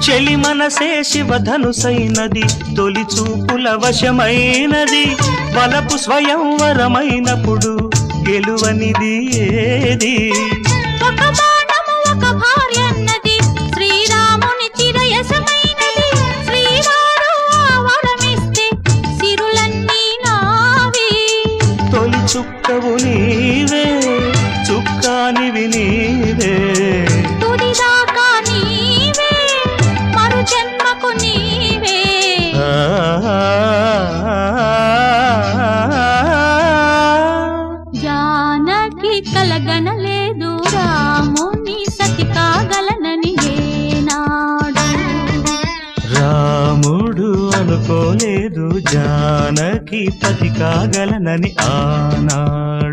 చెలి మనసే శివధనుసైనది, తొలి చూపుల వశమైనది, బలపు స్వయంవరమైనప్పుడు గెలువనిది ఏది? ఒక బాణము ఒక భార్యన్నది, శ్రీరాముని చిరయసమైనది, శ్రీవారు ఆ వరమిస్తే సిరులన్నీ నావి. తొలి చుక్కవు నీవే, చుక్కానివి నీవే, తుదిదాకా నీవే, మరు జన్మకు నీవే. జానకి కలగనలేదు రాముని సతి కాగలనని ఏనాడు. రాముడు అనుకోలేదు జానకి పతి కాగలనని ఆనాడు.